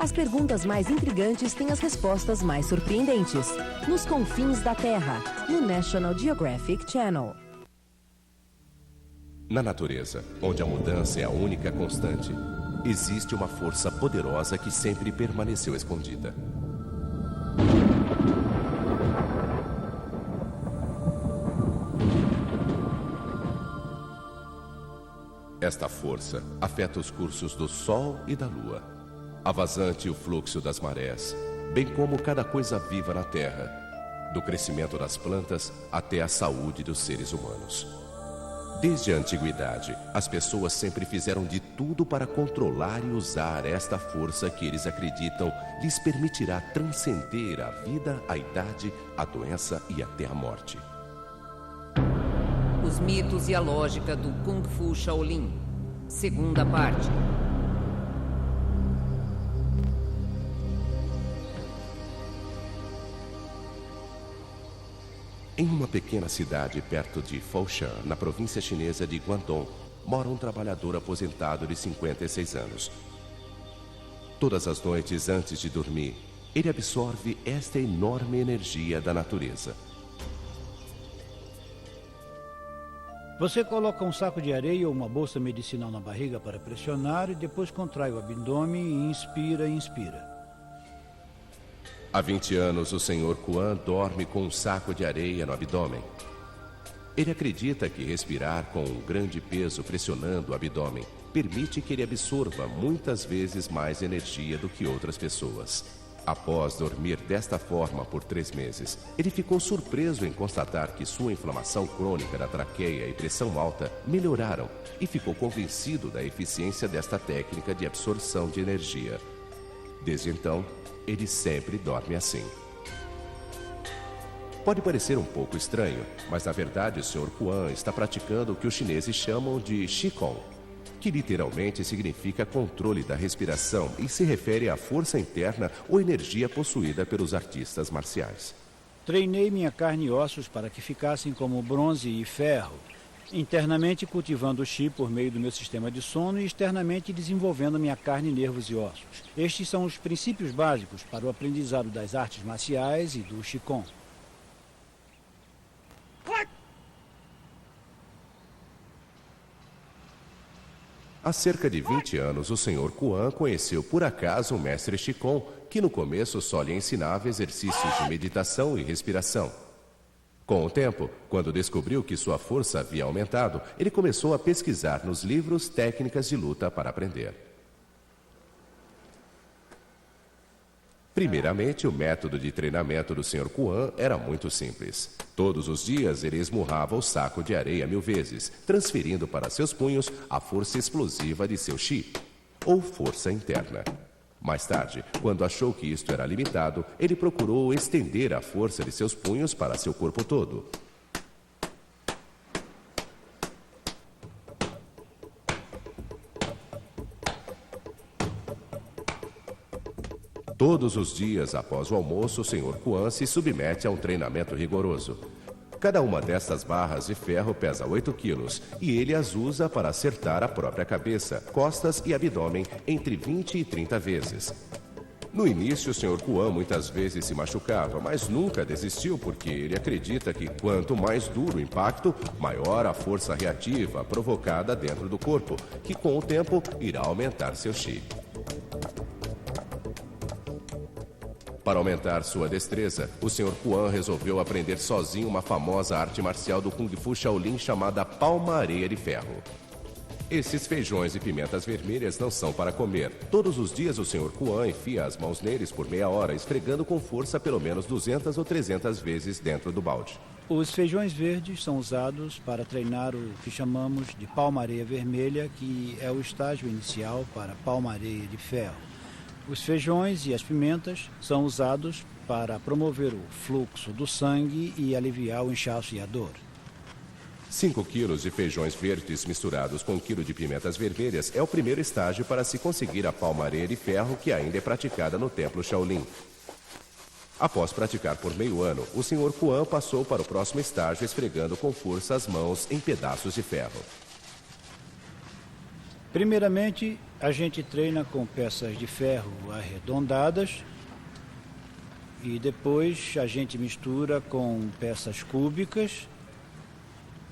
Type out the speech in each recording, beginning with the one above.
As perguntas mais intrigantes têm as respostas mais surpreendentes. Nos confins da Terra, no National Geographic Channel. Na natureza, onde a mudança é a única constante, existe uma força poderosa que sempre permaneceu escondida. Esta força afeta os cursos do Sol e da Lua, a vazante e o fluxo das marés, bem como cada coisa viva na Terra, do crescimento das plantas até a saúde dos seres humanos. Desde a antiguidade, as pessoas sempre fizeram de tudo para controlar e usar esta força que eles acreditam lhes permitirá transcender a vida, a idade, a doença e até a morte. Os mitos e a lógica do Kung Fu Shaolin. Segunda parte. Em uma pequena cidade perto de Foshan, na província chinesa de Guangdong, mora um trabalhador aposentado de 56 anos. Todas as noites antes de dormir, ele absorve esta enorme energia da natureza. Você coloca um saco de areia ou uma bolsa medicinal na barriga para pressionar e depois contrai o abdômen e inspira. Há 20 anos, o Sr. Kuan dorme com um saco de areia no abdômen. Ele acredita que respirar com um grande peso pressionando o abdômen permite que ele absorva muitas vezes mais energia do que outras pessoas. Após dormir desta forma por 3 meses, ele ficou surpreso em constatar que sua inflamação crônica da traqueia e pressão alta melhoraram e ficou convencido da eficiência desta técnica de absorção de energia. Desde então, ele sempre dorme assim. Pode parecer um pouco estranho, mas na verdade o Sr. Kuan está praticando o que os chineses chamam de Qigong, que literalmente significa controle da respiração e se refere à força interna ou energia possuída pelos artistas marciais. Treinei minha carne e ossos para que ficassem como bronze e ferro, internamente cultivando o Qi por meio do meu sistema de sono e externamente desenvolvendo minha carne, nervos e ossos. Estes são os princípios básicos para o aprendizado das artes marciais e do Qigong. Há cerca de 20 anos, o Sr. Kuan conheceu por acaso o mestre Qigong, que no começo só lhe ensinava exercícios de meditação e respiração. Com o tempo, quando descobriu que sua força havia aumentado, ele começou a pesquisar nos livros técnicas de luta para aprender. Primeiramente, o método de treinamento do Sr. Kuan era muito simples. Todos os dias ele esmurrava o saco de areia 1000 vezes, transferindo para seus punhos a força explosiva de seu Qi, ou força interna. Mais tarde, quando achou que isto era limitado, ele procurou estender a força de seus punhos para seu corpo todo. Todos os dias após o almoço, o Sr. Kuan se submete a um treinamento rigoroso. Cada uma destas barras de ferro pesa 8 quilos e ele as usa para acertar a própria cabeça, costas e abdômen entre 20 e 30 vezes. No início, o Sr. Kuan muitas vezes se machucava, mas nunca desistiu porque ele acredita que quanto mais duro o impacto, maior a força reativa provocada dentro do corpo, que com o tempo irá aumentar seu Qi. Para aumentar sua destreza, o Sr. Kuan resolveu aprender sozinho uma famosa arte marcial do Kung Fu Shaolin chamada palma-areia de ferro. Esses feijões e pimentas vermelhas não são para comer. Todos os dias o Sr. Kuan enfia as mãos neles por meia hora, esfregando com força pelo menos 200 ou 300 vezes dentro do balde. Os feijões verdes são usados para treinar o que chamamos de palma-areia vermelha, que é o estágio inicial para palma-areia de ferro. Os feijões e as pimentas são usados para promover o fluxo do sangue e aliviar o inchaço e a dor. 5 quilos de feijões verdes misturados com 1 quilo de pimentas vermelhas é o primeiro estágio para se conseguir a palma-areia de ferro que ainda é praticada no templo Shaolin. Após praticar por meio ano, o Sr. Kuan passou para o próximo estágio esfregando com força as mãos em pedaços de ferro. Primeiramente, a gente treina com peças de ferro arredondadas e depois a gente mistura com peças cúbicas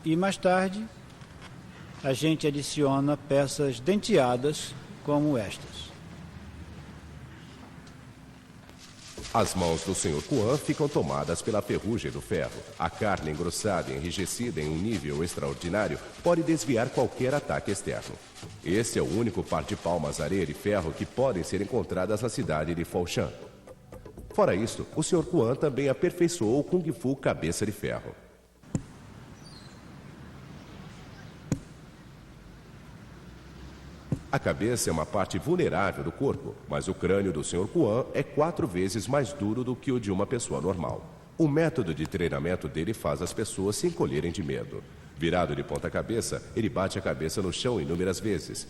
e mais tarde a gente adiciona peças denteadas como estas. As mãos do Sr. Kuan ficam tomadas pela ferrugem do ferro. A carne engrossada e enrijecida em um nível extraordinário pode desviar qualquer ataque externo. Este é o único par de palmas areia de ferro que podem ser encontradas na cidade de Foshan. Fora isso, o Sr. Kuan também aperfeiçoou o Kung Fu cabeça de ferro. A cabeça é uma parte vulnerável do corpo, mas o crânio do Sr. Kuan é 4 vezes mais duro do que o de uma pessoa normal. O método de treinamento dele faz as pessoas se encolherem de medo. Virado de ponta cabeça, ele bate a cabeça no chão inúmeras vezes.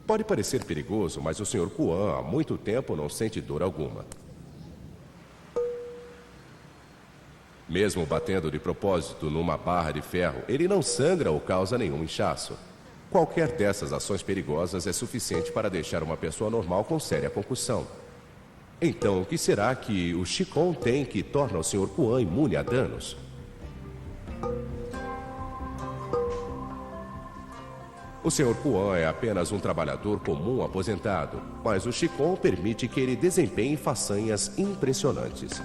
Pode parecer perigoso, mas o Sr. Kuan há muito tempo não sente dor alguma. Mesmo batendo de propósito numa barra de ferro, ele não sangra ou causa nenhum inchaço. Qualquer dessas ações perigosas é suficiente para deixar uma pessoa normal com séria concussão. Então, o que será que o Qigong tem que torna o Sr. Kuan imune a danos? O Sr. Kuan é apenas um trabalhador comum aposentado, mas o Qigong permite que ele desempenhe façanhas impressionantes.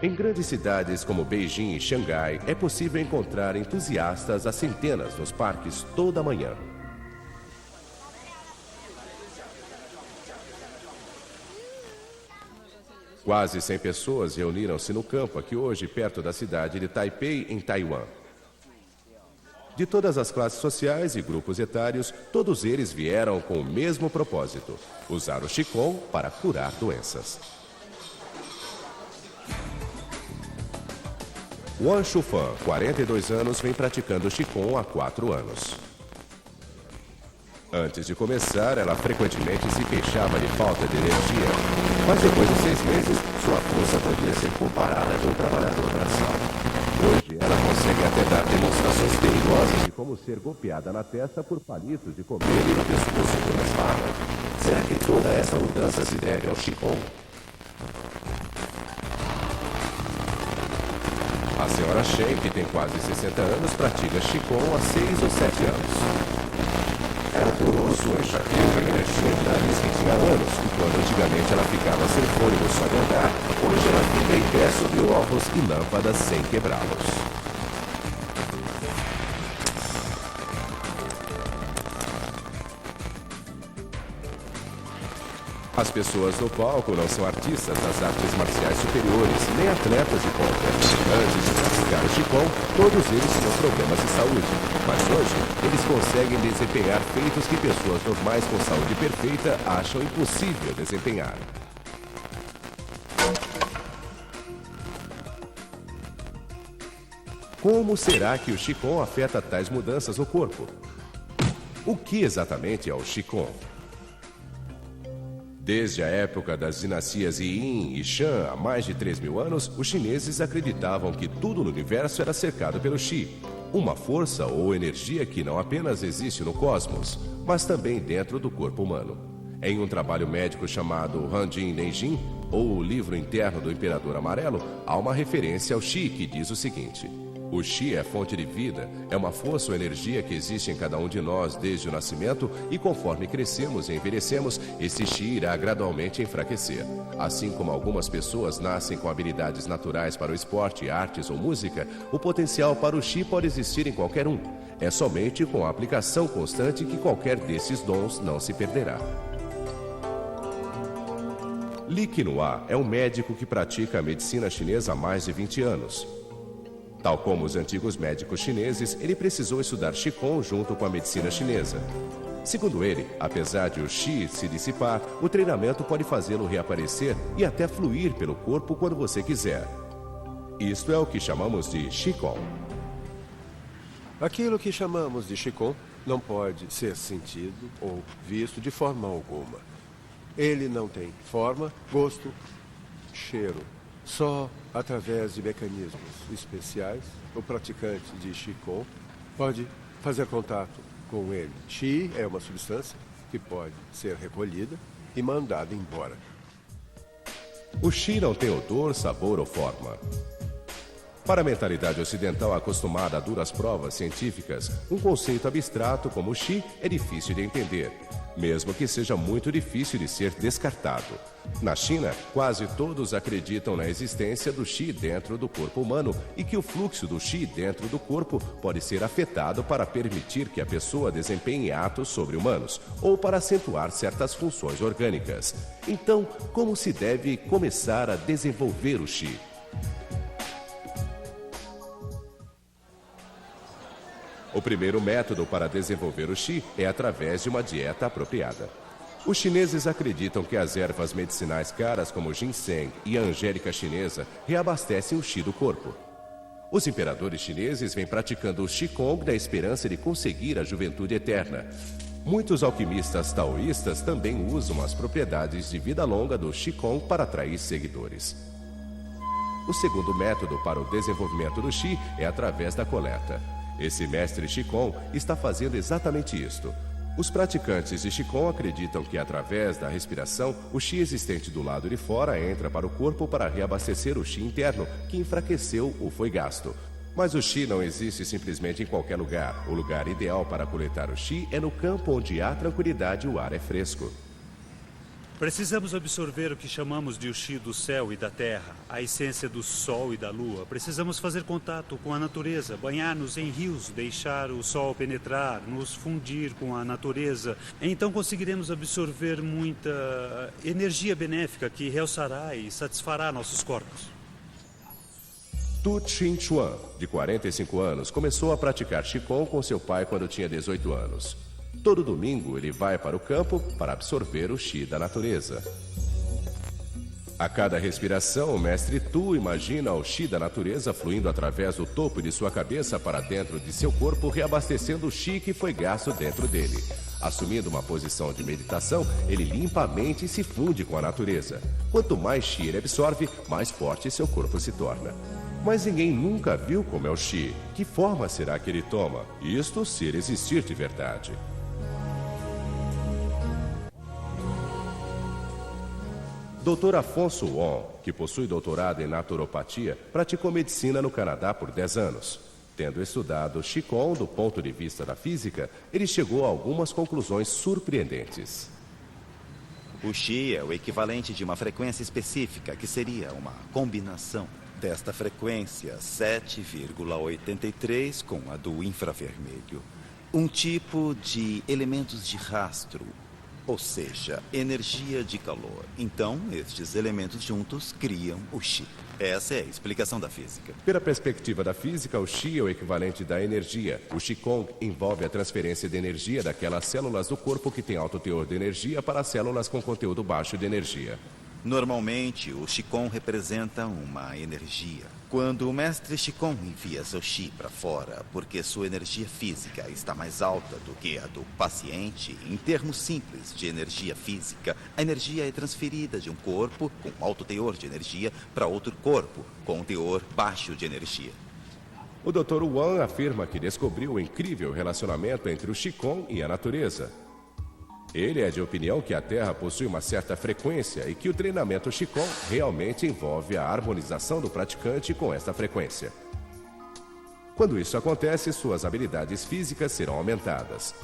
Em grandes cidades como Beijing e Xangai, é possível encontrar entusiastas a centenas nos parques toda manhã. Quase 100 pessoas reuniram-se no campo aqui hoje, perto da cidade de Taipei, em Taiwan. De todas as classes sociais e grupos etários, todos eles vieram com o mesmo propósito: usar o Qigong para curar doenças. Wang Shufan, 42 anos, vem praticando Qigong há 4 anos. Antes de começar, ela frequentemente se queixava de falta de energia, mas depois de 6 meses, sua força podia ser comparada a de um trabalhador braçal. Hoje, ela consegue até dar demonstrações perigosas de como ser golpeada na testa por palitos de comer e no pescoço por uma espada. Será que toda essa mudança se deve ao Qigong? A senhora Shen, que tem quase 60 anos, pratica Qigong há 6 ou 7 anos. Ela curou sua enxaqueca e energia de nariz que tinha anos, e quando antigamente ela ficava sem fôlego só de andar, hoje ela fica em pé sobre ovos e lâmpadas sem quebrá-los. As pessoas no palco não são artistas das artes marciais superiores, nem atletas de ponta. Antes de praticar o Qigong, todos eles tinham problemas de saúde. Mas hoje, eles conseguem desempenhar feitos que pessoas normais com saúde perfeita acham impossível desempenhar. Como será que o Qigong afeta tais mudanças no corpo? O que exatamente é o Qigong? Desde a época das dinastias Yin e Shan, há mais de 3.000 anos, os chineses acreditavam que tudo no universo era cercado pelo Qi, uma força ou energia que não apenas existe no cosmos, mas também dentro do corpo humano. Em um trabalho médico chamado Hanjin Neijin, ou o livro interno do Imperador Amarelo, há uma referência ao Qi que diz o seguinte: o Qi é fonte de vida, é uma força ou energia que existe em cada um de nós desde o nascimento e conforme crescemos e envelhecemos, esse Qi irá gradualmente enfraquecer. Assim como algumas pessoas nascem com habilidades naturais para o esporte, artes ou música, o potencial para o Qi pode existir em qualquer um. É somente com a aplicação constante que qualquer desses dons não se perderá. Li Qinhua é um médico que pratica a medicina chinesa há mais de 20 anos. Tal como os antigos médicos chineses, ele precisou estudar Qigong junto com a medicina chinesa. Segundo ele, apesar de o Qi se dissipar, o treinamento pode fazê-lo reaparecer e até fluir pelo corpo quando você quiser. Isto é o que chamamos de Qigong. Aquilo que chamamos de Qigong não pode ser sentido ou visto de forma alguma. Ele não tem forma, gosto, cheiro. Só através de mecanismos especiais, o praticante de Qigong pode fazer contato com ele. Qi é uma substância que pode ser recolhida e mandada embora. O Qi não tem odor, sabor ou forma. Para a mentalidade ocidental acostumada a duras provas científicas, um conceito abstrato como o Qi é difícil de entender, mesmo que seja muito difícil de ser descartado. Na China, quase todos acreditam na existência do Qi dentro do corpo humano e que o fluxo do Qi dentro do corpo pode ser afetado para permitir que a pessoa desempenhe atos sobre-humanos ou para acentuar certas funções orgânicas. Então, como se deve começar a desenvolver o Qi? O primeiro método para desenvolver o Qi é através de uma dieta apropriada. Os chineses acreditam que as ervas medicinais caras como o ginseng e a angélica chinesa reabastecem o Qi do corpo. Os imperadores chineses vêm praticando o Qigong na esperança de conseguir a juventude eterna. Muitos alquimistas taoístas também usam as propriedades de vida longa do Qigong para atrair seguidores. O segundo método para o desenvolvimento do Qi é através da coleta. Esse mestre Qigong está fazendo exatamente isto. Os praticantes de Qigong acreditam que através da respiração, o Qi existente do lado de fora entra para o corpo para reabastecer o Qi interno, que enfraqueceu ou foi gasto. Mas o Qi não existe simplesmente em qualquer lugar. O lugar ideal para coletar o Qi é no campo onde há tranquilidade e o ar é fresco. Precisamos absorver o que chamamos de o Qi do céu e da terra, a essência do sol e da lua. Precisamos fazer contato com a natureza, banhar-nos em rios, deixar o sol penetrar, nos fundir com a natureza. Então conseguiremos absorver muita energia benéfica que realçará e satisfará nossos corpos. Tu Chin Chuan, de 45 anos, começou a praticar Qigong com seu pai quando tinha 18 anos. Todo domingo ele vai para o campo para absorver o Qi da natureza. A cada respiração, o mestre Tu imagina o Qi da natureza fluindo através do topo de sua cabeça para dentro de seu corpo, reabastecendo o Qi que foi gasto dentro dele. Assumindo uma posição de meditação, ele limpa a mente e se funde com a natureza. Quanto mais Qi ele absorve, mais forte seu corpo se torna. Mas ninguém nunca viu como é o Qi. Que forma será que ele toma? Isto se ele existir de verdade. Dr. Afonso Wong, que possui doutorado em naturopatia, praticou medicina no Canadá por 10 anos. Tendo estudado Qigong do ponto de vista da física, ele chegou a algumas conclusões surpreendentes. O Qi é o equivalente de uma frequência específica, que seria uma combinação desta frequência 7,83 com a do infravermelho. Um tipo de elementos de rastro, ou seja, energia de calor. Então, estes elementos juntos criam o Qi. Essa é a explicação da física. Pela perspectiva da física, o Qi é o equivalente da energia. O Qigong envolve a transferência de energia daquelas células do corpo que têm alto teor de energia para as células com conteúdo baixo de energia. Normalmente, o Qigong representa uma energia. Quando o mestre Qigong envia seu Qi para fora, porque sua energia física está mais alta do que a do paciente, em termos simples de energia física, a energia é transferida de um corpo com alto teor de energia para outro corpo com teor baixo de energia. O Dr. Wang afirma que descobriu o incrível relacionamento entre o Qigong e a natureza. Ele é de opinião que a Terra possui uma certa frequência e que o treinamento Qigong realmente envolve a harmonização do praticante com esta frequência. Quando isso acontece, suas habilidades físicas serão aumentadas.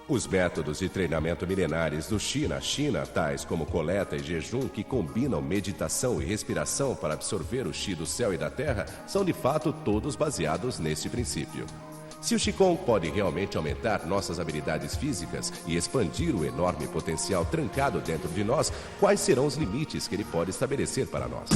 Os métodos de treinamento milenares do Qi na China, tais como coleta e jejum, que combinam meditação e respiração para absorver o Qi do céu e da terra, são de fato todos baseados neste princípio. Se o Qigong pode realmente aumentar nossas habilidades físicas e expandir o enorme potencial trancado dentro de nós, quais serão os limites que ele pode estabelecer para nós?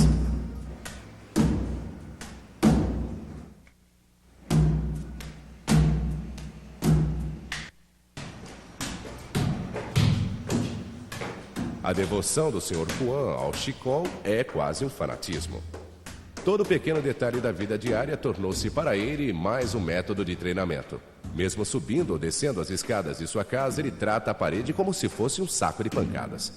A devoção do Sr. Kuan ao Qigong é quase um fanatismo. Todo pequeno detalhe da vida diária tornou-se para ele mais um método de treinamento. Mesmo subindo ou descendo as escadas de sua casa, ele trata a parede como se fosse um saco de pancadas.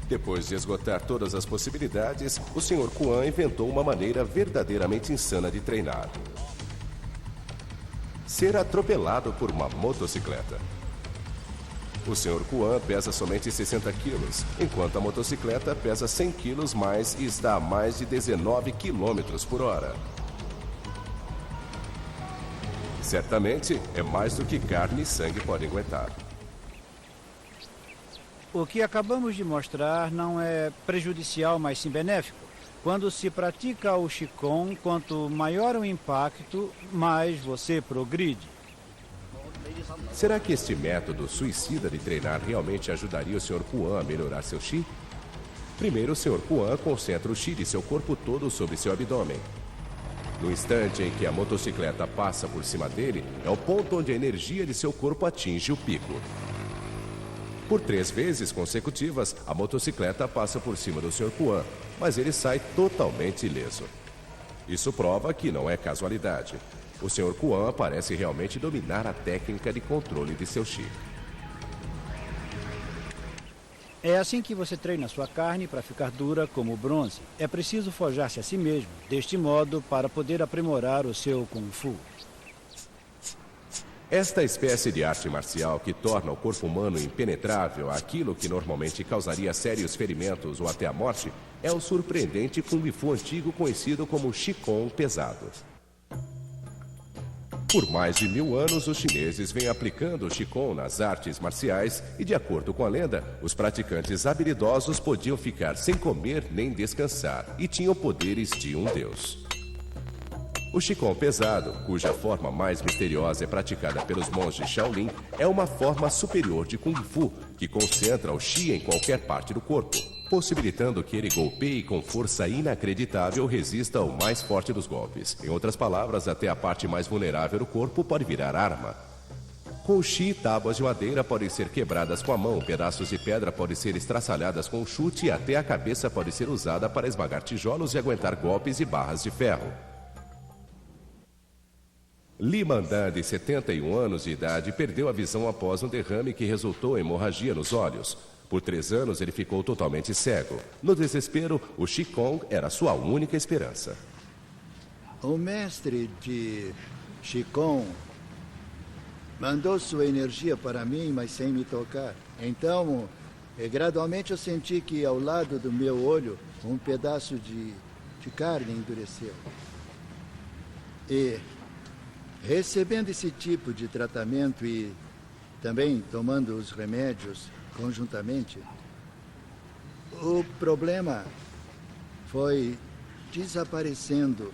Depois de esgotar todas as possibilidades, o Sr. Kuan inventou uma maneira verdadeiramente insana de treinar. Ser atropelado por uma motocicleta. O Sr. Kuan pesa somente 60 quilos, enquanto a motocicleta pesa 100 quilos mais e está a mais de 19 quilômetros por hora. Certamente é mais do que carne e sangue podem aguentar. O que acabamos de mostrar não é prejudicial, mas sim benéfico. Quando se pratica o Qigong, quanto maior o impacto, mais você progride. Será que este método suicida de treinar realmente ajudaria o Sr. Kuan a melhorar seu Qi? Primeiro, o Sr. Kuan concentra o Qi de seu corpo todo sobre seu abdômen. No instante em que a motocicleta passa por cima dele, é o ponto onde a energia de seu corpo atinge o pico. Por 3 vezes consecutivas, a motocicleta passa por cima do Sr. Kuan, mas ele sai totalmente ileso. Isso prova que não é casualidade. O Sr. Kuan parece realmente dominar a técnica de controle de seu Qi. É assim que você treina sua carne para ficar dura como o bronze. É preciso forjar-se a si mesmo, deste modo, para poder aprimorar o seu Kung Fu. Esta espécie de arte marcial que torna o corpo humano impenetrável àquilo que normalmente causaria sérios ferimentos ou até a morte é o surpreendente Kung Fu antigo conhecido como Qigong pesado. Por mais de 1000 anos, os chineses vêm aplicando o Qigong nas artes marciais e, de acordo com a lenda, os praticantes habilidosos podiam ficar sem comer nem descansar e tinham poderes de um deus. O Qigong pesado, cuja forma mais misteriosa é praticada pelos monges Shaolin, é uma forma superior de Kung Fu que concentra o Qi em qualquer parte do corpo, possibilitando que ele golpeie com força inacreditável e resista ao mais forte dos golpes. Em outras palavras, até a parte mais vulnerável do corpo pode virar arma. Com o Qi, tábuas de madeira podem ser quebradas com a mão, pedaços de pedra podem ser estraçalhadas com o chute e até a cabeça pode ser usada para esmagar tijolos e aguentar golpes e barras de ferro. Li Mandan, de 71 anos de idade, perdeu a visão após um derrame que resultou em hemorragia nos olhos. Por 3 anos, ele ficou totalmente cego. No desespero, o Qigong era sua única esperança. O mestre de Qigong mandou sua energia para mim, mas sem me tocar. Então, gradualmente eu senti que ao lado do meu olho, um pedaço de carne endureceu. E recebendo esse tipo de tratamento e também tomando os remédios conjuntamente, o problema foi desaparecendo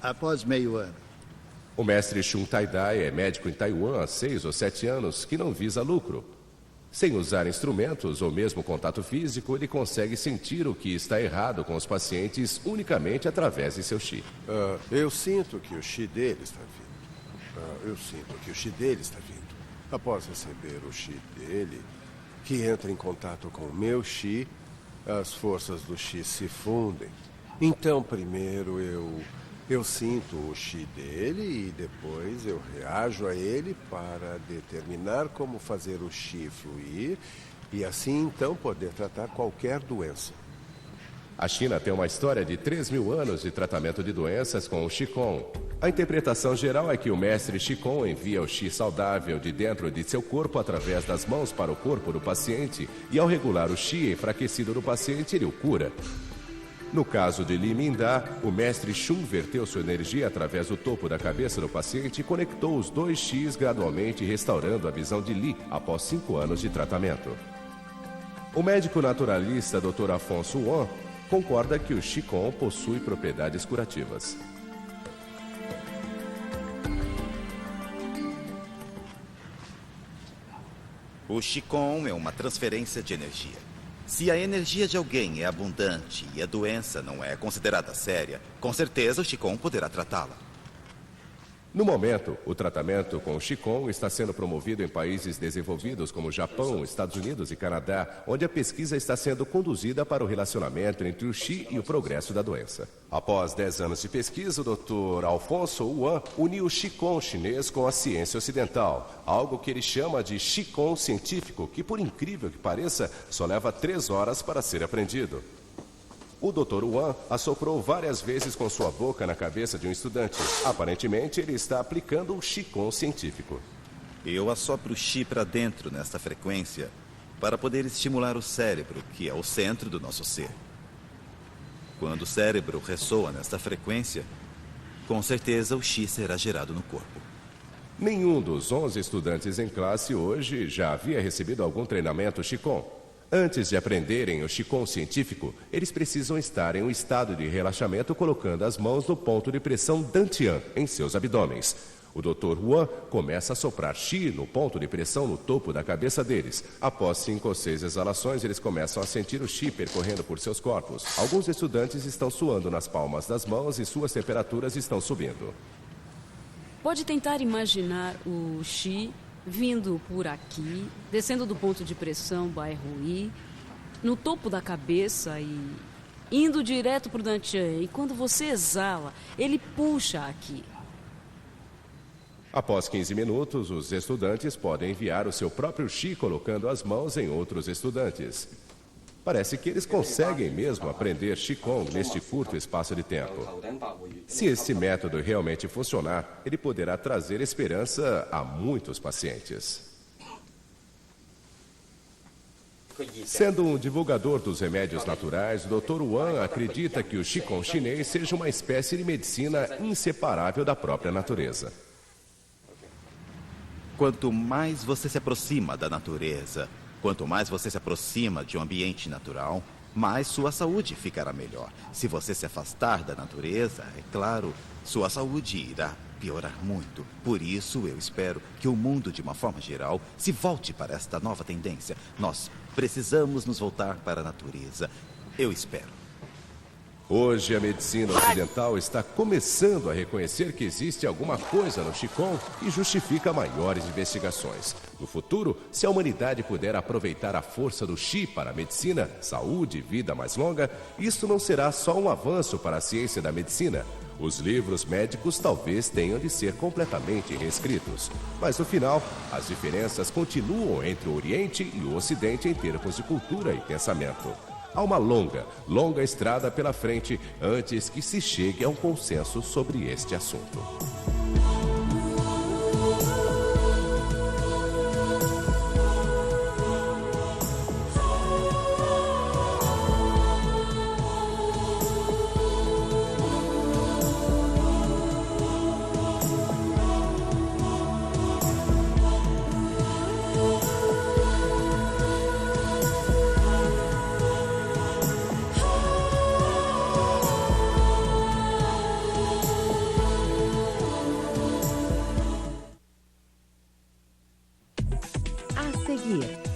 após meio ano. O mestre Shun Tai-Dai é médico em Taiwan há 6 ou 7 anos que não visa lucro. Sem usar instrumentos ou mesmo contato físico, ele consegue sentir o que está errado com os pacientes unicamente através de seu Qi. Eu sinto que o Qi dele está vindo. Após receber o Qi dele, que entra em contato com o meu Qi, as forças do Qi se fundem. Então, primeiro eu sinto o Qi dele e depois eu reajo a ele para determinar como fazer o Qi fluir e assim então poder tratar qualquer doença. A China tem uma história de 3.000 anos de tratamento de doenças com o Qigong. A interpretação geral é que o mestre Qigong envia o Qi saudável de dentro de seu corpo através das mãos para o corpo do paciente e ao regular o Qi enfraquecido do paciente, ele o cura. No caso de Li Minda, o mestre Shun verteu sua energia através do topo da cabeça do paciente e conectou os 2 Xis gradualmente, restaurando a visão de Li após 5 anos de tratamento. O médico naturalista Dr. Afonso Wang concorda que o Qigong possui propriedades curativas. O Qigong é uma transferência de energia. Se a energia de alguém é abundante e a doença não é considerada séria, com certeza o Qigong poderá tratá-la. No momento, o tratamento com o Qigong está sendo promovido em países desenvolvidos como Japão, Estados Unidos e Canadá, onde a pesquisa está sendo conduzida para o relacionamento entre o Qi e o progresso da doença. Após 10 anos de pesquisa, o Dr. Alfonso Wan uniu o Qigong chinês com a ciência ocidental, algo que ele chama de Qigong científico, que, por incrível que pareça, só leva 3 horas para ser aprendido. O Dr. Wan assoprou várias vezes com sua boca na cabeça de um estudante. Aparentemente, ele está aplicando o Qigong científico. Eu assopro o Qi para dentro nesta frequência para poder estimular o cérebro, que é o centro do nosso ser. Quando o cérebro ressoa nesta frequência, com certeza o Qi será gerado no corpo. Nenhum dos 11 estudantes em classe hoje já havia recebido algum treinamento Qigong. Antes de aprenderem o Qigong científico, eles precisam estar em um estado de relaxamento colocando as mãos no ponto de pressão Dantian em seus abdômenes. O Dr. Wan começa a soprar Qi no ponto de pressão no topo da cabeça deles. Após 5 ou 6 exalações, eles começam a sentir o Qi percorrendo por seus corpos. Alguns estudantes estão suando nas palmas das mãos e suas temperaturas estão subindo. Pode tentar imaginar o Qi vindo por aqui, descendo do ponto de pressão bairro I, no topo da cabeça e indo direto para o Dantian. E quando você exala, ele puxa aqui. Após 15 minutos, os estudantes podem enviar o seu próprio Qi colocando as mãos em outros estudantes. Parece que eles conseguem mesmo aprender Qigong neste curto espaço de tempo. Se este método realmente funcionar, ele poderá trazer esperança a muitos pacientes. Sendo um divulgador dos remédios naturais, o Dr. Wan acredita que o Qigong chinês seja uma espécie de medicina inseparável da própria natureza. Quanto mais você se aproxima da natureza, quanto mais você se aproxima de um ambiente natural, mais sua saúde ficará melhor. Se você se afastar da natureza, é claro, sua saúde irá piorar muito. Por isso, eu espero que o mundo, de uma forma geral, se volte para esta nova tendência. Nós precisamos nos voltar para a natureza. Eu espero. Hoje, a medicina ocidental está começando a reconhecer que existe alguma coisa no Qigong que justifica maiores investigações. No futuro, se a humanidade puder aproveitar a força do Qi para a medicina, saúde e vida mais longa, isso não será só um avanço para a ciência da medicina. Os livros médicos talvez tenham de ser completamente reescritos. Mas, no final, as diferenças continuam entre o Oriente e o Ocidente em termos de cultura e pensamento. Há uma longa, longa estrada pela frente antes que se chegue a um consenso sobre este assunto.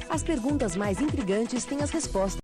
As perguntas mais intrigantes têm as respostas.